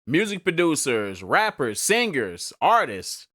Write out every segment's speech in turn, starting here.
music producers, rappers, singers, artists.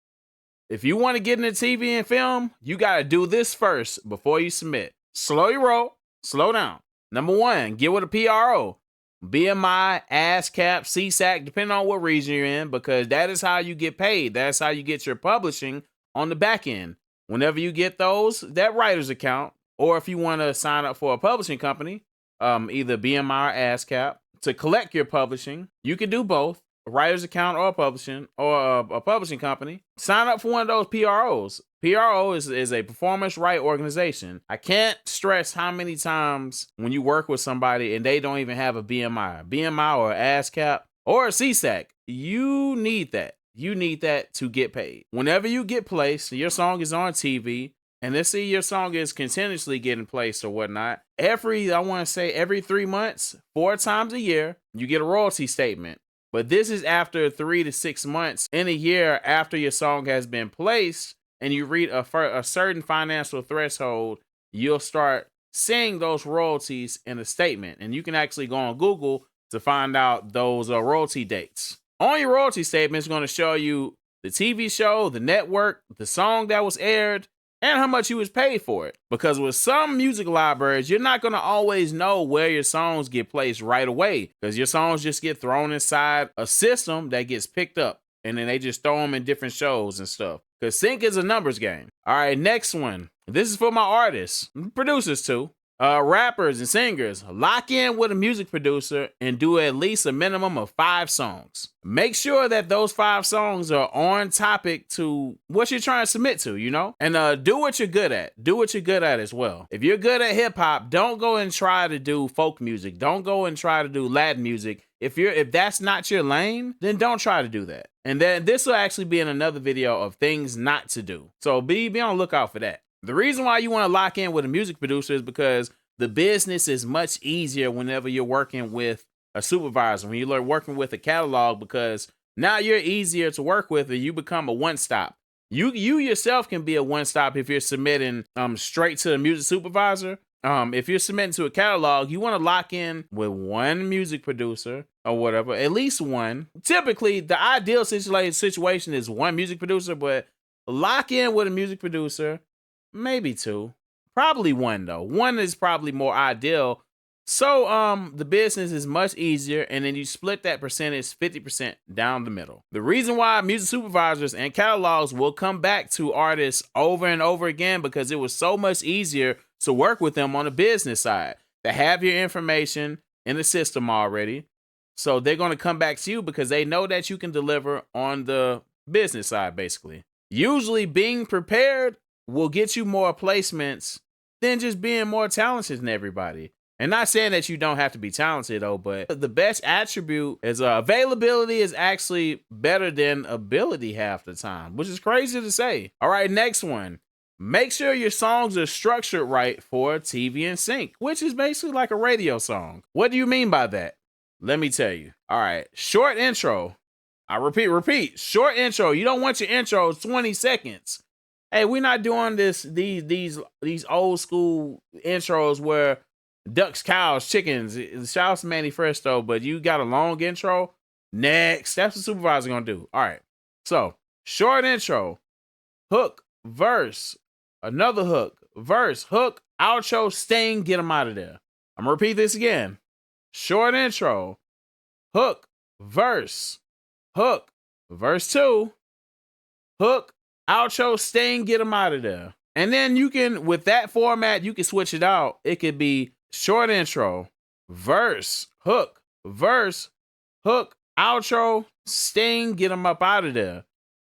If you want to get into TV and film, you got to do this first before you submit. Slow your roll, slow down. Number one, get with a PRO. BMI, ASCAP, CSAC, depending on what region you're in, because that is how you get paid. That's how you get your publishing on the back end. Whenever you get those, that writer's account, or if you want to sign up for a publishing company, either BMI or ASCAP, to collect your publishing, you can do both, a writer's account or a publishing company. Sign up for one of those PROs. PRO is a performance right organization. I can't stress how many times when you work with somebody and they don't even have a BMI or ASCAP or a CSAC, you need that. You need that to get paid. Whenever you get placed, your song is on TV, and let's see your song is continuously getting placed or whatnot. Every 3 months, 4 times a year, you get a royalty statement. But this is after 3 to 6 months in a year after your song has been placed, and you reach a certain financial threshold, you'll start seeing those royalties in a statement. And you can actually go on Google to find out those royalty dates. On your royalty statement, it's going to show you the TV show, the network, the song that was aired, and how much you was paid for it. Because with some music libraries, you're not going to always know where your songs get placed right away, because your songs just get thrown inside a system that gets picked up, and then they just throw them in different shows and stuff. Because sync is a numbers game. All right, next one. This is for my artists, producers too. Rappers and singers, lock in with a music producer and do at least a minimum of 5 songs. Make sure that those 5 songs are on topic to what you're trying to submit to, you know? And do what you're good at. Do what you're good at as well. If you're good at hip hop, don't go and try to do folk music. Don't go and try to do Latin music. If that's not your lane, then don't try to do that. And then this will actually be in another video of things not to do. So be on the lookout for that. The reason why you want to lock in with a music producer is because the business is much easier whenever you're working with a supervisor, when you're working with a catalog, because now you're easier to work with and you become a one-stop. You yourself can be a one-stop if you're submitting straight to the music supervisor. If you're submitting to a catalog, you want to lock in with one music producer or whatever, at least one. Typically, the ideal situation is one music producer, but lock in with a music producer. Maybe 2, probably 1 though. 1 is probably more ideal. So the business is much easier, and then you split that percentage 50% down the middle. The reason why music supervisors and catalogs will come back to artists over and over again, because it was so much easier to work with them on the business side. They have your information in the system already. So they're going to come back to you because they know that you can deliver on the business side, basically. Usually being prepared will get you more placements than just being more talented than everybody. And not saying that you don't have to be talented though, but the best attribute is availability is actually better than ability half the time, which is crazy to say. All right, next one. Make sure your songs are structured right for TV and sync, which is basically like a radio song. What do you mean by that? Let me tell you. All right, short intro. I repeat, short intro. You don't want your intro 20 seconds. Hey, we're not doing these old school intros where ducks, cows, chickens. Shout out to Manny Fresh though, but you got a long intro. Next, that's what supervisor gonna do. All right, so short intro, hook, verse, another hook, verse, hook, outro, sting, get them out of there. I'm gonna repeat this again. Short intro, hook, verse 2, hook, outro, sting, get them out of there. And then you can, with that format, you can switch it out. It could be short intro, verse, hook, outro, sting, get them up out of there.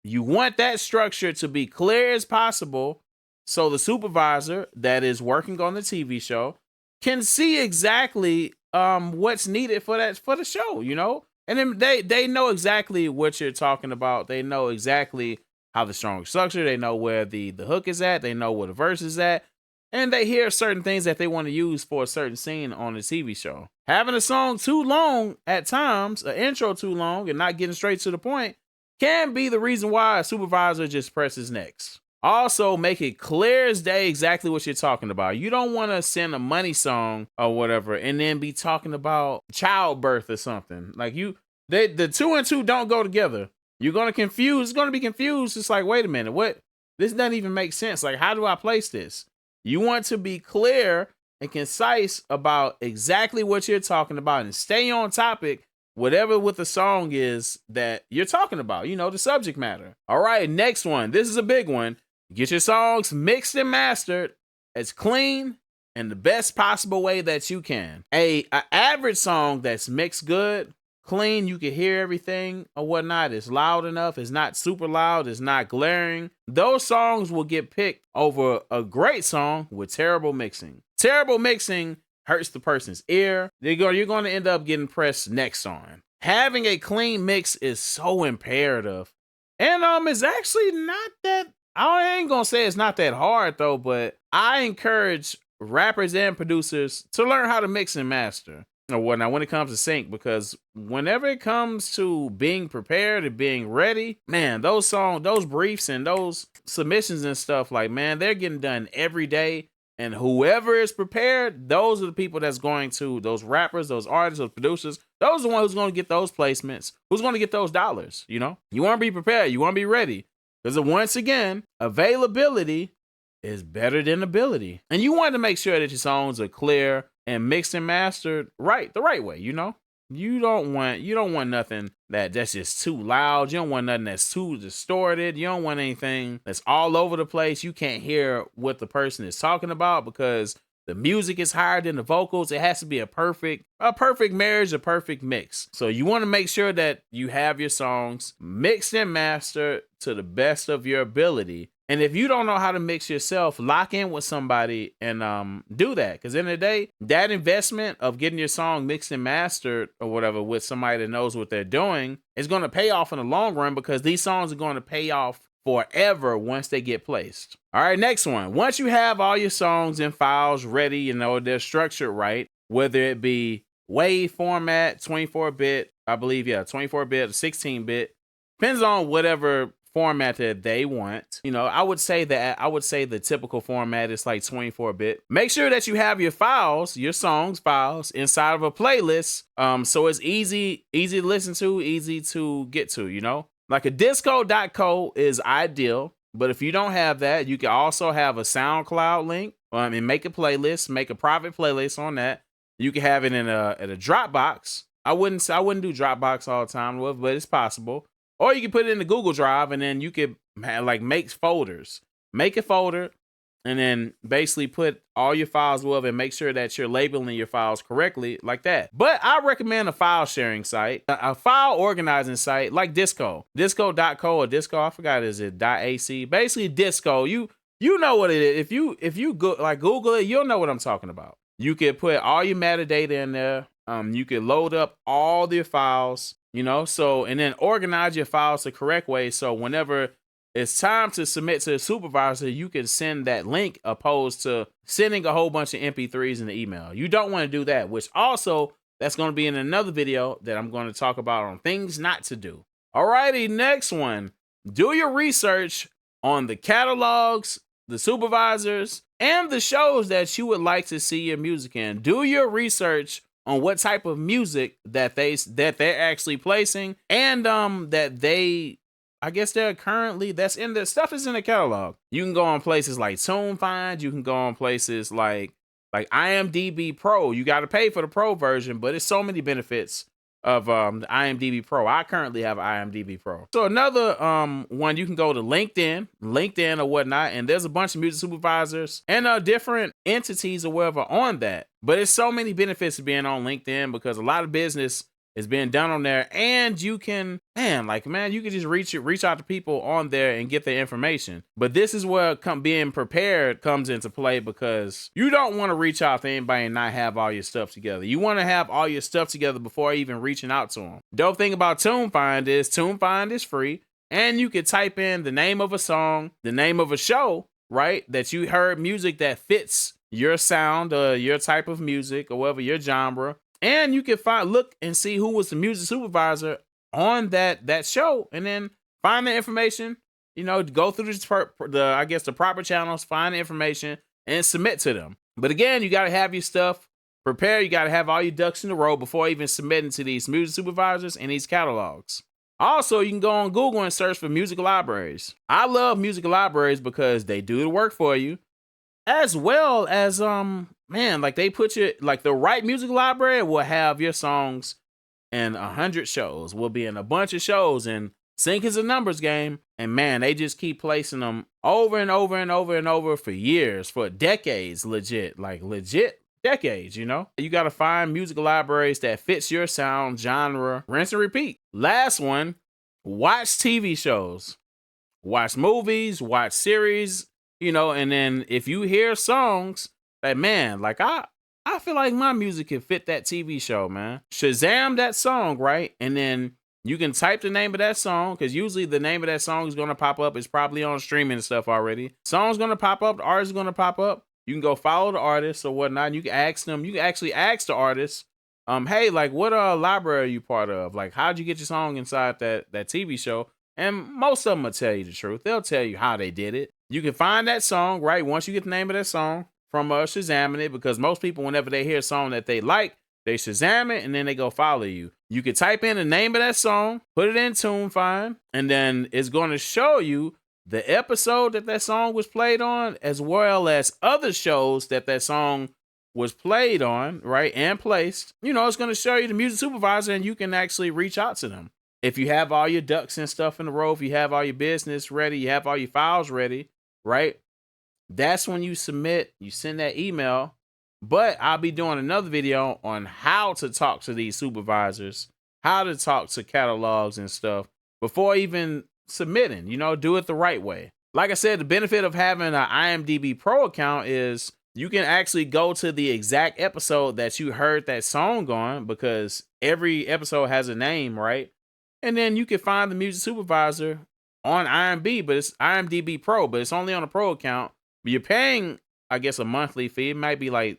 You want that structure to be clear as possible so the supervisor that is working on the TV show can see exactly what's needed for the show, you know? And then they know exactly what you're talking about. They know exactly how the song is structured. They know where the hook is at. They know where the verse is at. And they hear certain things that they want to use for a certain scene on the TV show. Having a song too long at times, an intro too long, and not getting straight to the point can be the reason why a supervisor just presses next. Also, make it clear as day exactly what you're talking about. You don't want to send a money song or whatever and then be talking about childbirth or something. Like The two and two don't go together. You're gonna confuse. It's gonna be confused. It's like, wait a minute, what? This doesn't even make sense. Like, how do I place this? You want to be clear and concise about exactly what you're talking about and stay on topic, whatever with the song is that you're talking about, the subject matter. All right, next one. This is a big one. Get your songs mixed and mastered as clean and the best possible way that you can. A average song that's mixed good, clean, you can hear everything or whatnot, it's loud enough, it's not super loud, it's not glaring. Those songs will get picked over a great song with terrible mixing. Terrible mixing hurts the person's ear. You're going to end up getting pressed next on. Having a clean mix is so imperative. And it's actually not that, I ain't going to say it's not that hard though, but I encourage rappers and producers to learn how to mix and master or whatnot when it comes to sync, because whenever it comes to being prepared and being ready, man, those songs, those briefs and those submissions and stuff, like, man, they're getting done every day. And whoever is prepared, those are the people that's going to, those rappers, those artists, those producers, those are the ones who's going to get those placements, who's going to get those dollars. You want to be prepared. You want to be ready. Because once again, availability is better than ability. And you want to make sure that your songs are clear and mixed and mastered the right way. You don't want nothing that's just too loud. You don't want nothing that's too distorted. You don't want anything that's all over the place. You can't hear what the person is talking about because the music is higher than the vocals. It has to be a perfect marriage, a perfect mix. So you want to make sure that you have your songs mixed and mastered to the best of your ability. And if you don't know how to mix yourself, lock in with somebody and do that. Because in the day, that investment of getting your song mixed and mastered or whatever with somebody that knows what they're doing is going to pay off in the long run, because these songs are going to pay off forever once they get placed. All right, next one. Once you have all your songs and files ready, they're structured right, whether it be WAV format, 24-bit, I believe, 24-bit or 16-bit, depends on whatever format that they want. I would say the typical format is like 24-bit. Make sure that you have your files, your songs files inside of a playlist. So it's easy to listen to, easy to get to, like a disco.co is ideal. But if you don't have that, you can also have a SoundCloud link and make a playlist, make a private playlist on that. You can have it in a Dropbox. I wouldn't do Dropbox all the time, but it's possible. Or you can put it in the Google Drive, and then you could make folders. Make a folder, and then basically put all your files with it and make sure that you're labeling your files correctly like that. But I recommend a file sharing site, a file organizing site like Disco. Disco.co or Disco, I forgot, is it .ac? Basically Disco, you know what it is. If you go, Google it, you'll know what I'm talking about. You can put all your metadata in there. You can load up all your files, and then organize your files the correct way. So whenever it's time to submit to the supervisor, you can send that link opposed to sending a whole bunch of MP3s in the email. You don't want to do that, which also that's going to be in another video that I'm going to talk about on things not to do. Alrighty, next one. Do your research on the catalogs, the supervisors, and the shows that you would like to see your music in. Do your research on what type of music that they're actually placing, and that they, I guess they're currently, that's in the stuff is in the catalog. You can go on places like TuneFind. You can go on places like IMDb Pro. You got to pay for the Pro version, but it's so many benefits of the IMDb Pro. I currently have IMDb Pro. So another one, you can go to LinkedIn or whatnot, and there's a bunch of music supervisors and different entities or whatever on that. But it's so many benefits of being on LinkedIn, because a lot of business is being done on there, and you can, you can just reach out to people on there and get their information. But this is where being prepared comes into play, because you don't want to reach out to anybody and not have all your stuff together. You want to have all your stuff together before even reaching out to them. Dope thing about TuneFind is free, and you can type in the name of a song, the name of a show, right, that you heard music that fits your sound, your type of music, or whatever your genre. And you can look and see who was the music supervisor on that show, and then find the information, go through the proper channels, find the information, and submit to them. But again, you got to have your stuff prepare. You got to have all your ducks in a row before even submitting to these music supervisors and these catalogs. Also, you can go on Google and search for music libraries. I love music libraries because they do the work for you, as well as man, like they put you, like the right music library will have your songs in 100 shows. Will be in a bunch of shows, and sync is a numbers game. And man, they just keep placing them over and over and over and over for years, for decades, legit decades, you know? You got to find music libraries that fits your sound, genre, rinse and repeat. Last one, watch TV shows, watch movies, watch series, you know, and then if you hear songs that, man, like I feel like my music can fit that TV show, man. Shazam that song, right? And then you can type the name of that song, because usually the name of that song is going to pop up. It's probably on streaming and stuff already. Song's going to pop up. The artist is going to pop up. You can go follow the artist or whatnot. And you can ask them. You can actually ask the artist, hey, like, what library are you part of? Like, how'd you get your song inside that TV show? And most of them will tell you the truth. They'll tell you how they did it. You can find that song, right? Once you get the name of that song from Shazamming it, because most people, whenever they hear a song that they like, they Shazam it and then they go follow you. You can type in the name of that song, put it in TuneFind, and then it's going to show you the episode that song was played on, as well as other shows that song was played on, right, and placed. You know, it's going to show you the music supervisor, and you can actually reach out to them. If you have all your ducks and stuff in a row, if you have all your business ready, you have all your files ready, right, that's when you submit, you send that email. But I'll be doing another video on how to talk to these supervisors, how to talk to catalogs and stuff before even submitting, you know, do it the right way. Like I said, the benefit of having an IMDb Pro account is you can actually go to the exact episode that you heard that song on, because every episode has a name, right? And then you can find the music supervisor on IMDb Pro, but it's only on a Pro account. But you're paying, I guess, a monthly fee. It might be like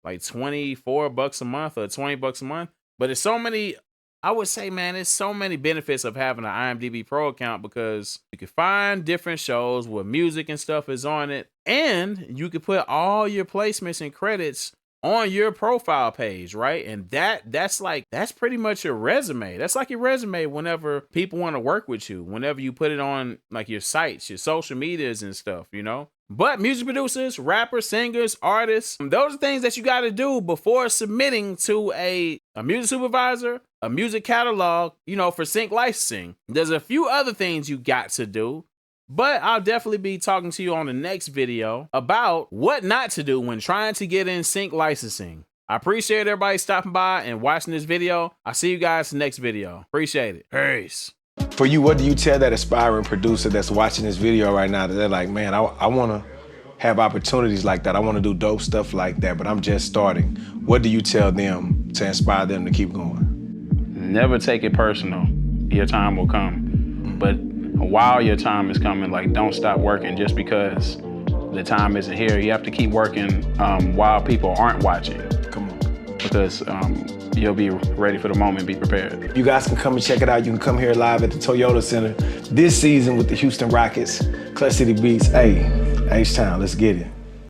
$24 a month or $20 a month. But it's so many, I would say, man, it's so many benefits of having an IMDb Pro account, because you can find different shows where music and stuff is on it. And you can put all your placements and credits on your profile page, right? And that's pretty much your resume. That's like your resume whenever people want to work with you, whenever you put it on like your sites, your social medias and stuff, you know? But music producers, rappers, singers, artists, those are things that you got to do before submitting to a music supervisor, a music catalog, you know, for sync licensing. There's a few other things you got to do, but I'll definitely be talking to you on the next video about what not to do when trying to get in sync licensing. I appreciate everybody stopping by and watching this video. I'll see you guys in the next video. Appreciate it. Peace. For you, what do you tell that aspiring producer that's watching this video right now that they're like, man, I want to have opportunities like that. I want to do dope stuff like that, but I'm just starting. What do you tell them to inspire them to keep going? Never take it personal. Your time will come. But while your time is coming, like, don't stop working just because the time isn't here. You have to keep working while people aren't watching. Come on. Because you'll be ready for the moment, be prepared. You guys can come and check it out. You can come here live at the Toyota Center this season with the Houston Rockets, Clutch City Beats. Hey, H-Town, let's get it.